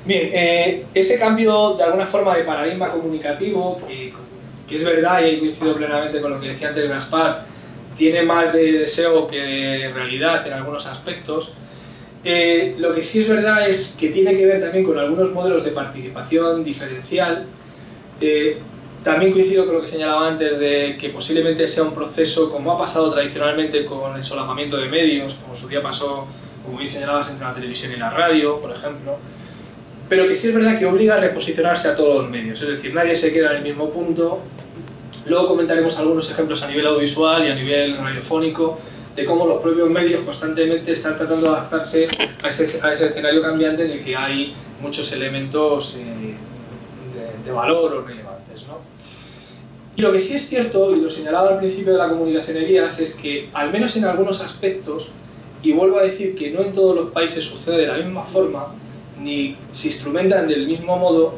Bien, ese cambio de alguna forma de paradigma comunicativo, que es verdad y ahí coincido plenamente con lo que decía antes Gaspar, tiene más de deseo que de realidad en algunos aspectos. Lo que sí es verdad es que tiene que ver también con algunos modelos de participación diferencial. También coincido con lo que señalaba antes de que posiblemente sea un proceso, como ha pasado tradicionalmente con el solapamiento de medios, como en su día pasó, como bien señalabas, entre la televisión y la radio, por ejemplo, pero que sí es verdad que obliga a reposicionarse a todos los medios, es decir, nadie se queda en el mismo punto. Luego comentaremos algunos ejemplos a nivel audiovisual y a nivel radiofónico de cómo los propios medios constantemente están tratando de adaptarse a ese escenario cambiante en el que hay muchos elementos de valor o relevantes, ¿no? Y lo que sí es cierto, y lo señalaba al principio de la comunicacionerías, es que al menos en algunos aspectos, y vuelvo a decir que no en todos los países sucede de la misma forma, ni se instrumentan del mismo modo,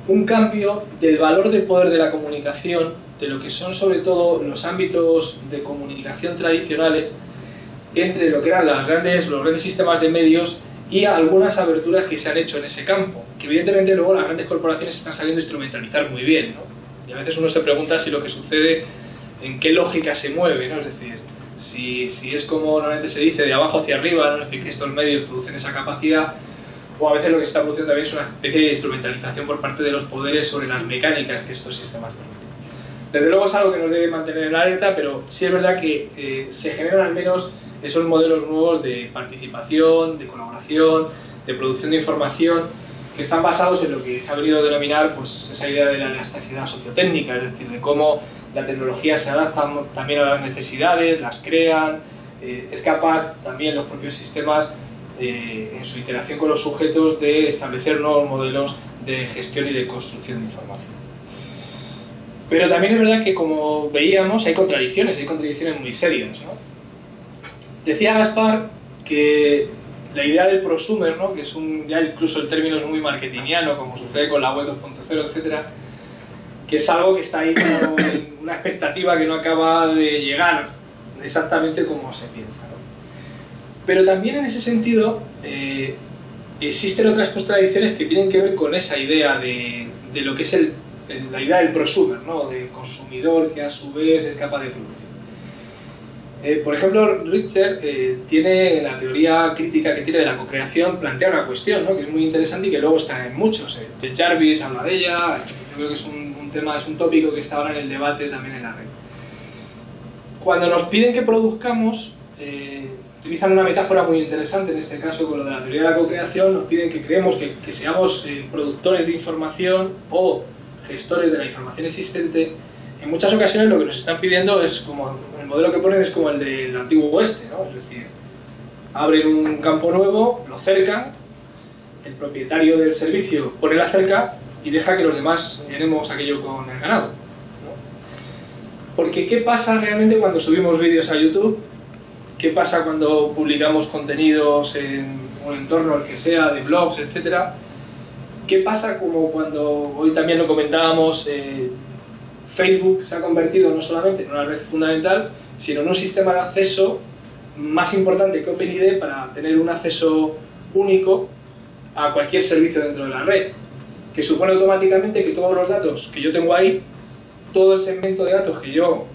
un cambio del valor del poder de la comunicación, de lo que son sobre todo los ámbitos de comunicación tradicionales, entre lo que eran los grandes sistemas de medios y algunas aberturas que se han hecho en ese campo, que evidentemente luego las grandes corporaciones están sabiendo instrumentalizar muy bien, ¿no? Y a veces uno se pregunta si lo que sucede, en qué lógica se mueve, ¿no? Es decir, si es como normalmente se dice, de abajo hacia arriba, ¿no? Es decir, que estos medios producen esa capacidad, o a veces lo que se está produciendo también es una especie de instrumentalización por parte de los poderes sobre las mecánicas que estos sistemas permiten. Desde luego es algo que nos debe mantener en alerta, pero sí es verdad que se generan al menos esos modelos nuevos de participación, de colaboración, de producción de información, que están basados en lo que se ha venido a denominar pues, esa idea de la elasticidad sociotécnica, es decir, de cómo la tecnología se adapta también a las necesidades, las crean, es capaz también los propios sistemas en su interacción con los sujetos de establecer nuevos modelos de gestión y de construcción de información. Pero también es verdad que, como veíamos, hay contradicciones muy serias, ¿no? Decía Gaspar que la idea del prosumer, ¿no? Que es ya incluso el término es muy marketingiano, como sucede con la web 2.0, etcétera, que es algo que está ahí como en una expectativa que no acaba de llegar exactamente como se piensa, ¿no? Pero también en ese sentido existen otras contradicciones que tienen que ver con esa idea de lo que es la idea del prosumer, ¿no? De consumidor que a su vez es capaz de producir. Por ejemplo, Richter tiene en la teoría crítica que tiene de la cocreación, plantea una cuestión, ¿no? Que es muy interesante y que luego está en muchos. De Jarvis habla de ella, yo creo que es un tema, es un tópico que está ahora en el debate también en la red. Cuando nos piden que produzcamos, utilizan una metáfora muy interesante en este caso con lo de la teoría de la cocreación, nos piden que creemos que seamos productores de información o gestores de la información existente. En muchas ocasiones lo que nos están pidiendo es como, el modelo que ponen es como el del antiguo oeste, ¿no? Es decir, abren un campo nuevo, lo cercan, el propietario del servicio pone la cerca y deja que los demás llenemos aquello con el ganado, ¿no? Porque ¿qué pasa realmente cuando subimos vídeos a YouTube? ¿Qué pasa cuando publicamos contenidos en un entorno, el que sea, de blogs, etcétera? ¿Qué pasa como cuando, hoy también lo comentábamos, Facebook se ha convertido no solamente en una red fundamental, sino en un sistema de acceso más importante que OpenID para tener un acceso único a cualquier servicio dentro de la red, que supone automáticamente que todos los datos que yo tengo ahí, todo el segmento de datos que yo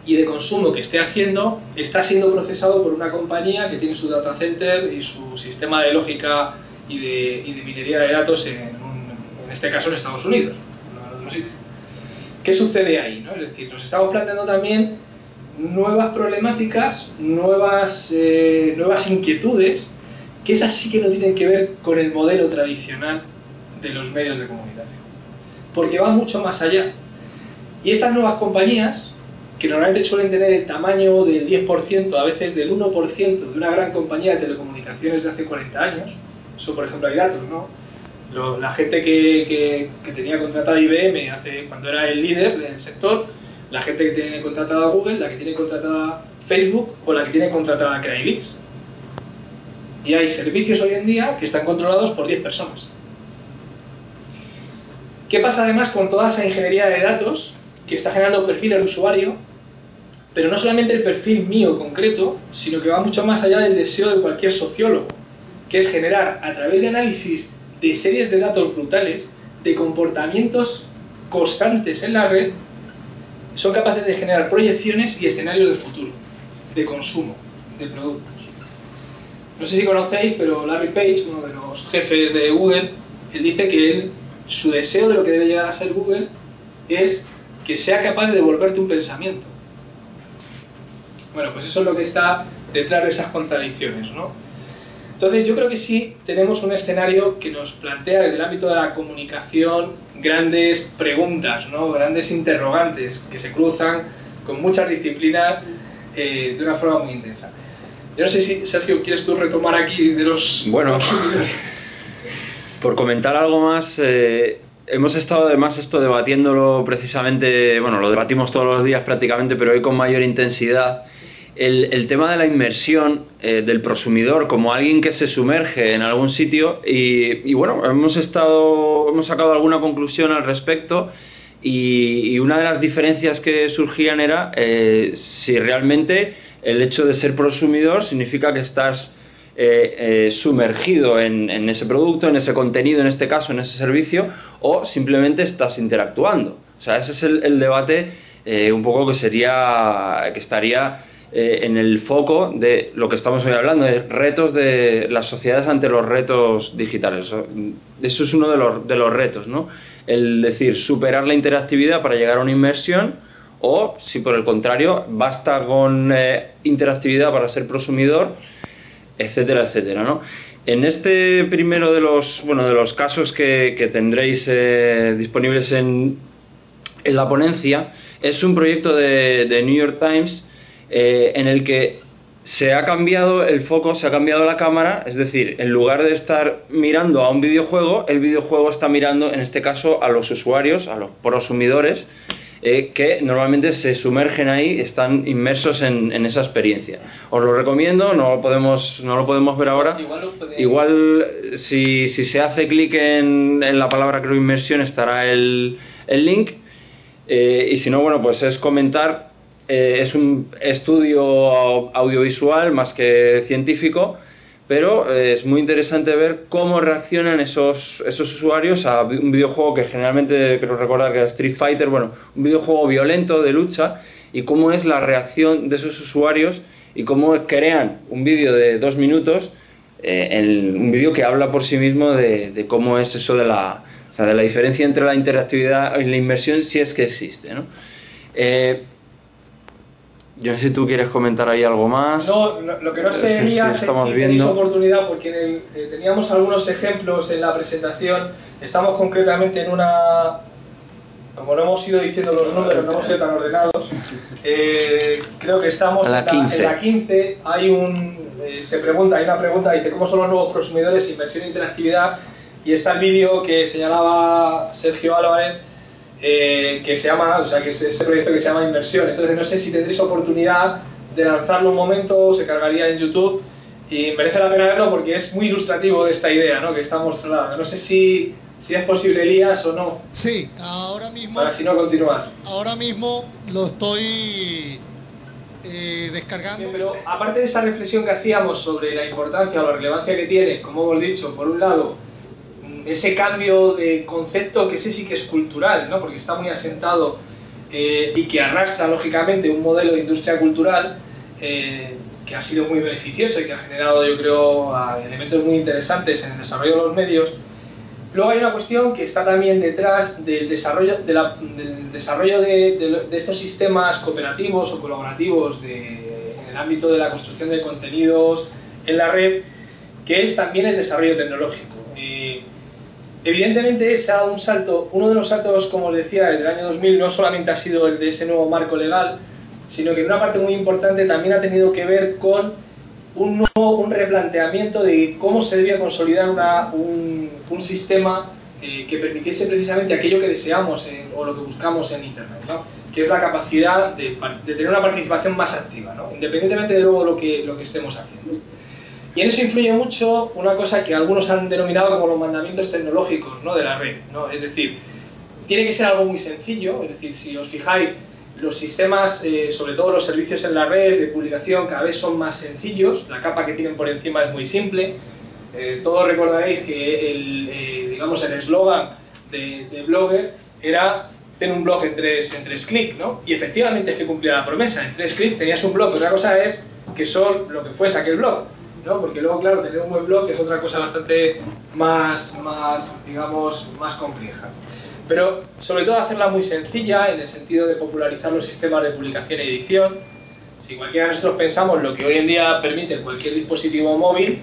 y de consumo que esté haciendo, está siendo procesado por una compañía que tiene su data center y su sistema de lógica y de minería de datos en este caso en Estados Unidos, en otros sitios. ¿Qué sucede ahí, ¿no? Es decir, nos estamos planteando también nuevas problemáticas, nuevas inquietudes, que esas sí que no tienen que ver con el modelo tradicional de los medios de comunicación, porque van mucho más allá. Y estas nuevas compañías, que normalmente suelen tener el tamaño del 10%, a veces del 1% de una gran compañía de telecomunicaciones de hace 40 años, eso por ejemplo hay datos, ¿no? La gente que tenía contratada IBM cuando era el líder del sector, la gente que tiene contratada Google, la que tiene contratada Facebook o la que tiene contratada Craigslist. Y hay servicios hoy en día que están controlados por 10 personas. ¿Qué pasa además con toda esa ingeniería de datos que está generando perfil al usuario? Pero no solamente el perfil mío concreto, sino que va mucho más allá del deseo de cualquier sociólogo, que es generar a través de análisis de series de datos brutales, de comportamientos constantes en la red, son capaces de generar proyecciones y escenarios del futuro, de consumo, de productos. No sé si conocéis, pero Larry Page, uno de los jefes de Google, él dice que su deseo de lo que debe llegar a ser Google es que sea capaz de devolverte un pensamiento. Bueno, pues eso es lo que está detrás de esas contradicciones, ¿no? Entonces yo creo que sí tenemos un escenario que nos plantea desde el ámbito de la comunicación grandes preguntas, ¿no? Grandes interrogantes que se cruzan con muchas disciplinas de una forma muy intensa. Yo no sé si, Sergio, ¿quieres tú retomar aquí de los consumidores? Por comentar algo más, hemos estado además esto debatiéndolo precisamente, bueno, lo debatimos todos los días prácticamente, pero hoy con mayor intensidad. El tema de la inmersión del prosumidor como alguien que se sumerge en algún sitio y bueno, hemos sacado alguna conclusión al respecto y una de las diferencias que surgían era si realmente el hecho de ser prosumidor significa que estás sumergido en ese producto, en ese contenido, en este caso, en ese servicio, o simplemente estás interactuando. O sea, ese es el debate un poco que estaría en el foco de lo que estamos hoy hablando, de retos de las sociedades ante los retos digitales. Eso es uno de los retos, ¿no? El decir, superar la interactividad para llegar a una inmersión, o si por el contrario basta con interactividad para ser prosumidor, etcétera, etcétera, ¿no? En este primero de los casos que tendréis disponibles en la ponencia, es un proyecto de New York Times en el que se ha cambiado el foco, se ha cambiado la cámara, es decir, en lugar de estar mirando a un videojuego, el videojuego está mirando, en este caso, a los usuarios, a los prosumidores, que normalmente se sumergen ahí, están inmersos en esa experiencia. Os lo recomiendo, no lo podemos ver ahora. Igual si se hace clic en la palabra, creo, inmersión, estará el link. Y si no, bueno, pues es comentar. Es un estudio audiovisual más que científico, pero es muy interesante ver cómo reaccionan esos usuarios a un videojuego que generalmente, creo recordar que era Street Fighter, bueno, un videojuego violento de lucha, y cómo es la reacción de esos usuarios y cómo crean un vídeo de 2 minutos, un vídeo que habla por sí mismo de cómo es eso de la diferencia entre la interactividad y la inmersión, si es que existe, ¿no? Yo no sé si tú quieres comentar ahí algo más. No, lo que no sé, Elías, es si tenéis oportunidad, porque teníamos algunos ejemplos en la presentación. Estamos concretamente en una... Como no hemos ido diciendo los números, no hemos sido tan ordenados. Creo que estamos en la 15. Hay una pregunta, dice, ¿cómo son los nuevos prosumidores, inversión e interactividad? Y está el vídeo que señalaba Sergio Álvarez, que se llama, o sea, que es este proyecto que se llama Inmersión. Entonces no sé si tendréis oportunidad de lanzarlo un momento, se cargaría en YouTube y merece la pena verlo porque es muy ilustrativo de esta idea, ¿no?, que estamos trasladando. No sé si es posible, Elías, o no. Sí, ahora mismo. Para si no continuar. Ahora mismo lo estoy descargando. Bien, pero aparte de esa reflexión que hacíamos sobre la importancia o la relevancia que tiene, como hemos dicho, por un lado, ese cambio de concepto que ese sí que es cultural, ¿no?, porque está muy asentado y que arrastra lógicamente un modelo de industria cultural que ha sido muy beneficioso y que ha generado, yo creo, elementos muy interesantes en el desarrollo de los medios. Luego hay una cuestión que está también detrás del desarrollo de estos sistemas cooperativos o colaborativos en el ámbito de la construcción de contenidos en la red, que es también el desarrollo tecnológico. Evidentemente se ha dado un salto, uno de los saltos, como os decía, desde el año 2000 no solamente ha sido el de ese nuevo marco legal, sino que en una parte muy importante también ha tenido que ver con un replanteamiento de cómo se debía consolidar un sistema que permitiese precisamente aquello que deseamos o lo que buscamos en Internet, ¿no?, que es la capacidad de tener una participación más activa, ¿no?, independientemente de luego lo que estemos haciendo. Y en eso influye mucho una cosa que algunos han denominado como los mandamientos tecnológicos, ¿no?, de la red, ¿no? Es decir, tiene que ser algo muy sencillo, es decir, si os fijáis, los sistemas, sobre todo los servicios en la red de publicación, cada vez son más sencillos, la capa que tienen por encima es muy simple, Todos recordaréis que digamos, el eslogan de Blogger era tener un blog en tres clics, ¿no? Y efectivamente es que cumplía la promesa, en 3 clics tenías un blog. Otra cosa es que son lo que fuese aquel blog, ¿no? Porque luego, claro, tener un buen blog es otra cosa bastante más digamos, más compleja. Pero sobre todo hacerla muy sencilla en el sentido de popularizar los sistemas de publicación y edición. Si cualquiera de nosotros pensamos lo que hoy en día permite cualquier dispositivo móvil,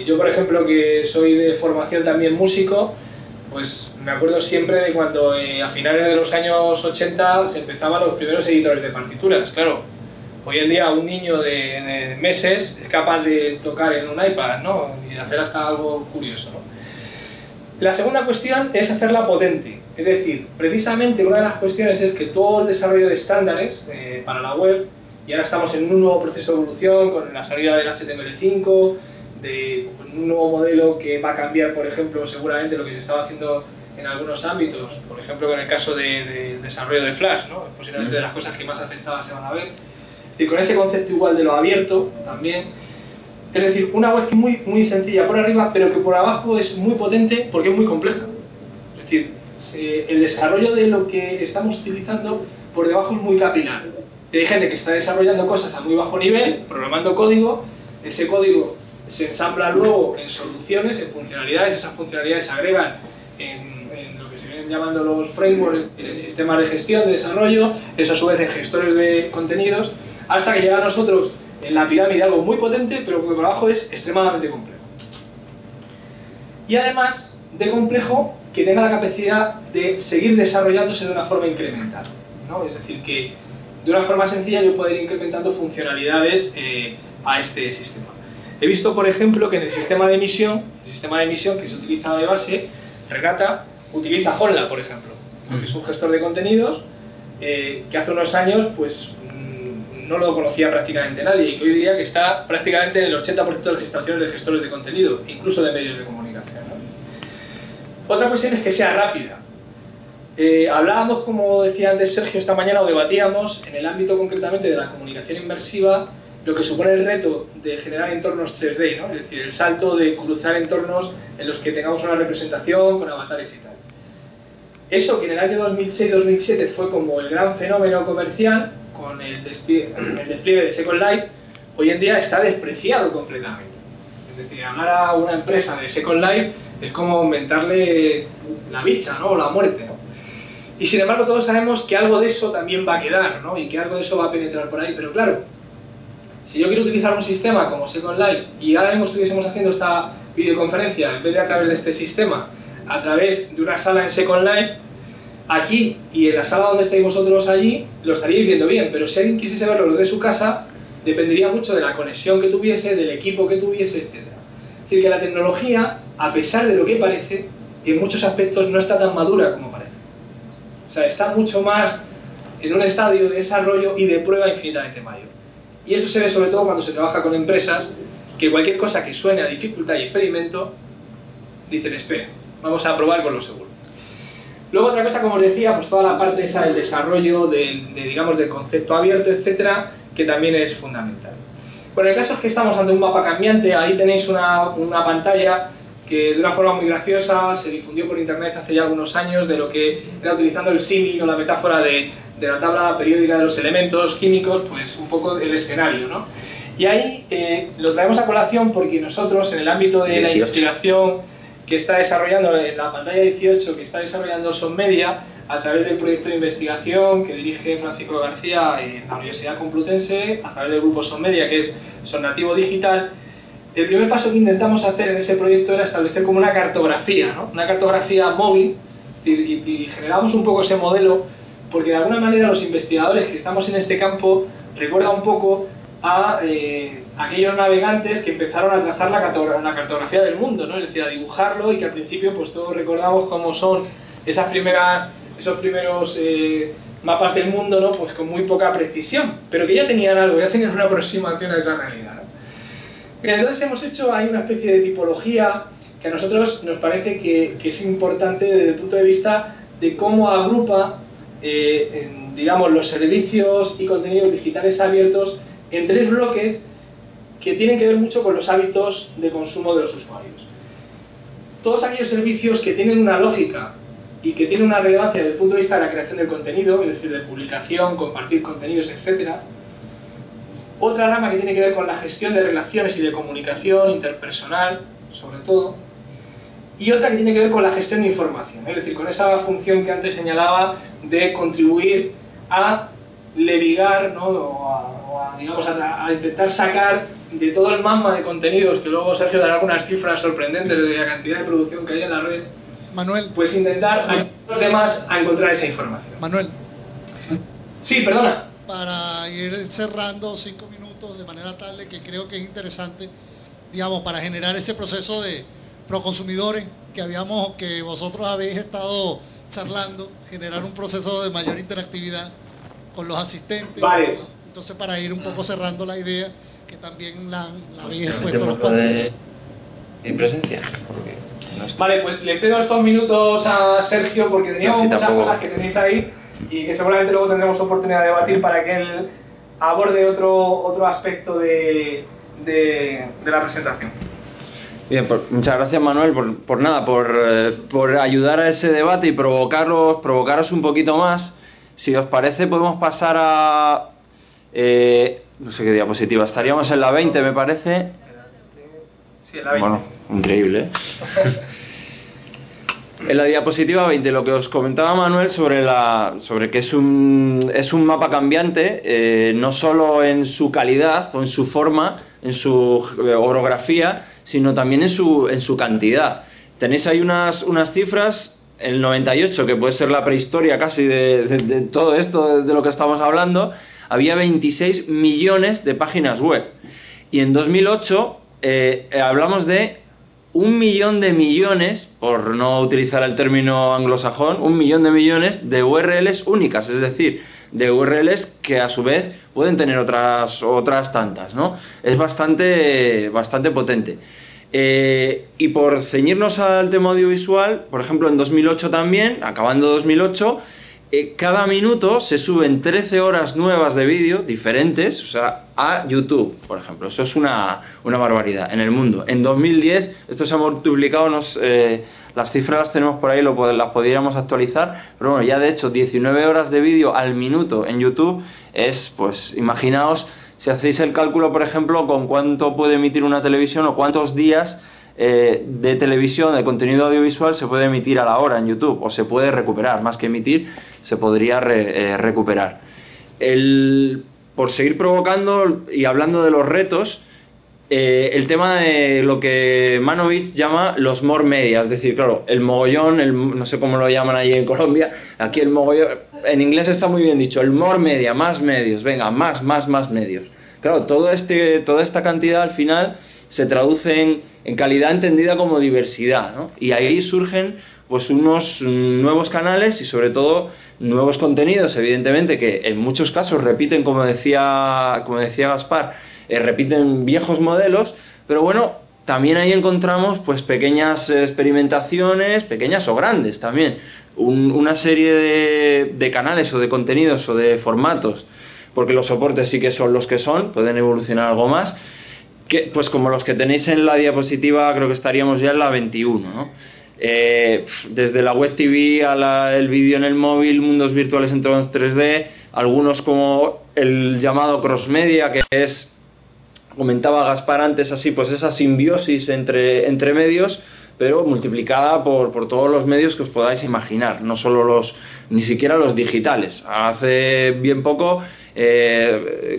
yo por ejemplo, que soy de formación también músico, pues me acuerdo siempre de cuando a finales de los años 80 se empezaban los primeros editores de partituras. Claro, hoy en día un niño de meses es capaz de tocar en un iPad, ¿no? Y de hacer hasta algo curioso, ¿no? La segunda cuestión es hacerla potente. Es decir, precisamente una de las cuestiones es que todo el desarrollo de estándares para la web, y ahora estamos en un nuevo proceso de evolución con la salida del HTML5, de un nuevo modelo que va a cambiar, por ejemplo, seguramente lo que se estaba haciendo en algunos ámbitos, por ejemplo, con el caso de desarrollo de Flash, ¿no? Posiblemente de las cosas que más afectadas se van a ver. Es decir, con ese concepto igual de lo abierto también. Es decir, una web que es muy sencilla por arriba, pero que por abajo es muy potente porque es muy compleja. Es decir, el desarrollo de lo que estamos utilizando por debajo es muy capilar. Hay gente que está desarrollando cosas a muy bajo nivel, programando código, ese código se ensambla luego en soluciones, en funcionalidades, esas funcionalidades se agregan en lo que se vienen llamando los frameworks, en el sistema de gestión, de desarrollo, eso a su vez en gestores de contenidos, hasta que llega a nosotros en la pirámide algo muy potente, pero que por abajo es extremadamente complejo. Y además de complejo, que tenga la capacidad de seguir desarrollándose de una forma incremental, ¿no? Es decir, que de una forma sencilla yo puedo ir incrementando funcionalidades a este sistema. He visto, por ejemplo, que en el sistema de emisión que se utiliza de base, Regata utiliza Joomla, por ejemplo, que es un gestor de contenidos que hace unos años pues no lo conocía prácticamente nadie y que hoy día que está prácticamente en el 80% de las instalaciones de gestores de contenido, incluso de medios de comunicación, ¿no? Otra cuestión es que sea rápida. Hablábamos, como decía antes Sergio esta mañana, o debatíamos en el ámbito concretamente de la comunicación inmersiva lo que supone el reto de generar entornos 3D, ¿no? Es decir, el salto de cruzar entornos en los que tengamos una representación con avatares y tal. Eso que en el año 2006-2007 fue como el gran fenómeno comercial, con el despliegue de Second Life, hoy en día está despreciado completamente. Es decir, hablar a una empresa de Second Life es como inventarle la bicha, ¿no? O la muerte, ¿no? Y sin embargo todos sabemos que algo de eso también va a quedar, ¿no? Y que algo de eso va a penetrar por ahí, pero claro, si yo quiero utilizar un sistema como Second Life y ahora mismo estuviésemos haciendo esta videoconferencia, en vez de a través de este sistema, a través de una sala en Second Life, aquí y en la sala donde estéis vosotros allí, lo estaríais viendo bien, pero si alguien quisiese verlo desde su casa, dependería mucho de la conexión que tuviese, del equipo que tuviese, etc. Es decir, que la tecnología, a pesar de lo que parece, en muchos aspectos no está tan madura como parece. O sea, está mucho más en un estadio de desarrollo y de prueba infinitamente mayor. Y eso se ve sobre todo cuando se trabaja con empresas que cualquier cosa que suene a dificultad y experimento, dicen, espera, vamos a probar con lo seguro. Luego otra cosa, como os decía, pues toda la parte esa del desarrollo, digamos, del concepto abierto, etcétera, que también es fundamental. Bueno, el caso es que estamos ante un mapa cambiante, ahí tenéis una pantalla que de una forma muy graciosa se difundió por internet hace ya algunos años, de lo que era utilizando el símil o la metáfora de la tabla periódica de los elementos químicos, pues un poco el escenario, ¿no? Y ahí lo traemos a colación porque nosotros en el ámbito de la investigación que está desarrollando, en la pantalla 18, que está desarrollando SonMedia, a través del proyecto de investigación que dirige Francisco García en la Universidad Complutense, a través del grupo SonMedia, que es Sonnativo Digital, el primer paso que intentamos hacer en ese proyecto era establecer como una cartografía, ¿no? Una cartografía móvil, y generamos un poco ese modelo, porque de alguna manera los investigadores que estamos en este campo recuerda un poco a aquellos navegantes que empezaron a trazar la cartografía del mundo, ¿no? Es decir, a dibujarlo, y que al principio pues todos recordamos cómo son esos primeros mapas del mundo, ¿no? Pues con muy poca precisión, pero que ya tenían algo, ya tenían una aproximación a esa realidad, ¿no? Bien, entonces hemos hecho ahí una especie de tipología que a nosotros nos parece que es importante desde el punto de vista de cómo agrupa digamos, los servicios y contenidos digitales abiertos en 3 bloques que tienen que ver mucho con los hábitos de consumo de los usuarios. Todos aquellos servicios que tienen una lógica y que tienen una relevancia desde el punto de vista de la creación del contenido, es decir, de publicación, compartir contenidos, etc. Otra rama que tiene que ver con la gestión de relaciones y de comunicación interpersonal, sobre todo. Y otra que tiene que ver con la gestión de información, es decir, con esa función que antes señalaba de contribuir a levigar, ¿no? Digamos, a intentar sacar de todo el magma de contenidos, que luego Sergio dará algunas cifras sorprendentes de la cantidad de producción que hay en la red, Manuel. pues intentar ayudar a los demás a encontrar esa información. Manuel. Sí, perdona. Para ir cerrando 5 minutos de manera tal de que creo que es interesante, digamos, para generar ese proceso de proconsumidores que vosotros habéis estado charlando, generar un proceso de mayor interactividad con los asistentes. Vale. Entonces, para ir un poco cerrando la idea, que también la habéis expuesto los cuatro. En presencia. Vale, pues le cedo estos minutos a Sergio porque teníamos muchas cosas que tenéis ahí y que seguramente luego tendremos oportunidad de debatir para que él aborde otro aspecto de la presentación. Bien, pues muchas gracias, Manuel, por ayudar a ese debate y provocaros un poquito más. Si os parece, podemos pasar a... no sé qué diapositiva, estaríamos en la 20, me parece. Sí, en la 20. Bueno, increíble, ¿eh? En la diapositiva 20, lo que os comentaba Manuel sobre que es un mapa cambiante, no solo en su calidad o en su forma, en su orografía, sino también en su cantidad. Tenéis ahí unas cifras, el 98, que puede ser la prehistoria casi de todo esto de lo que estamos hablando, había 26 millones de páginas web. Y en 2008 hablamos de 1 millón de millones, por no utilizar el término anglosajón, 1 millón de millones de URLs únicas, es decir, de URLs que a su vez pueden tener otras tantas, ¿no? Es bastante potente. Y por ceñirnos al tema audiovisual, por ejemplo, en 2008 también, acabando 2008, cada minuto se suben 13 horas nuevas de vídeo diferentes, o sea, a YouTube, por ejemplo. Eso es una barbaridad en el mundo. En 2010 esto se ha multiplicado, las cifras las tenemos por ahí, las podríamos actualizar, pero bueno, ya de hecho 19 horas de vídeo al minuto en YouTube es, pues, imaginaos, si hacéis el cálculo, por ejemplo, con cuánto puede emitir una televisión o cuántos días de televisión, de contenido audiovisual se puede emitir a la hora en YouTube, o se puede recuperar, más que emitir, se podría recuperar. Por seguir provocando y hablando de los retos, el tema de lo que Manovich llama los more media, es decir, claro, el mogollón, no sé cómo lo llaman allí en Colombia, aquí el mogollón, en inglés está muy bien dicho, el more media, más medios, venga, más medios. Claro, toda esta cantidad al final se traduce en calidad entendida como diversidad, ¿no? Y ahí surgen pues unos nuevos canales y sobre todo nuevos contenidos, evidentemente, que en muchos casos repiten, como decía Gaspar, repiten viejos modelos, pero bueno, también ahí encontramos pues pequeñas experimentaciones, pequeñas o grandes también, una serie de canales o de contenidos o de formatos, porque los soportes sí que son los que son, pueden evolucionar algo más, que, pues como los que tenéis en la diapositiva, creo que estaríamos ya en la 21, ¿no? Desde la web TV a el vídeo en el móvil, mundos virtuales en 3D, algunos como el llamado cross media, que es, comentaba Gaspar antes, así pues esa simbiosis entre medios, pero multiplicada por todos los medios que os podáis imaginar, no solo ni siquiera los digitales. Hace bien poco,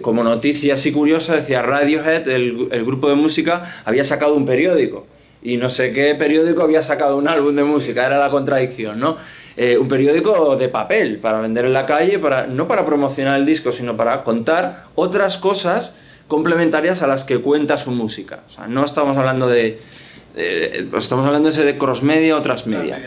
como noticia así curiosa, decía Radiohead, el grupo de música, había sacado un periódico, y no sé qué periódico había sacado un álbum de música, era la contradicción, ¿no? Un periódico de papel para vender en la calle, no para promocionar el disco, sino para contar otras cosas complementarias a las que cuenta su música. O sea, no estamos hablando estamos hablando de cross media o transmedia.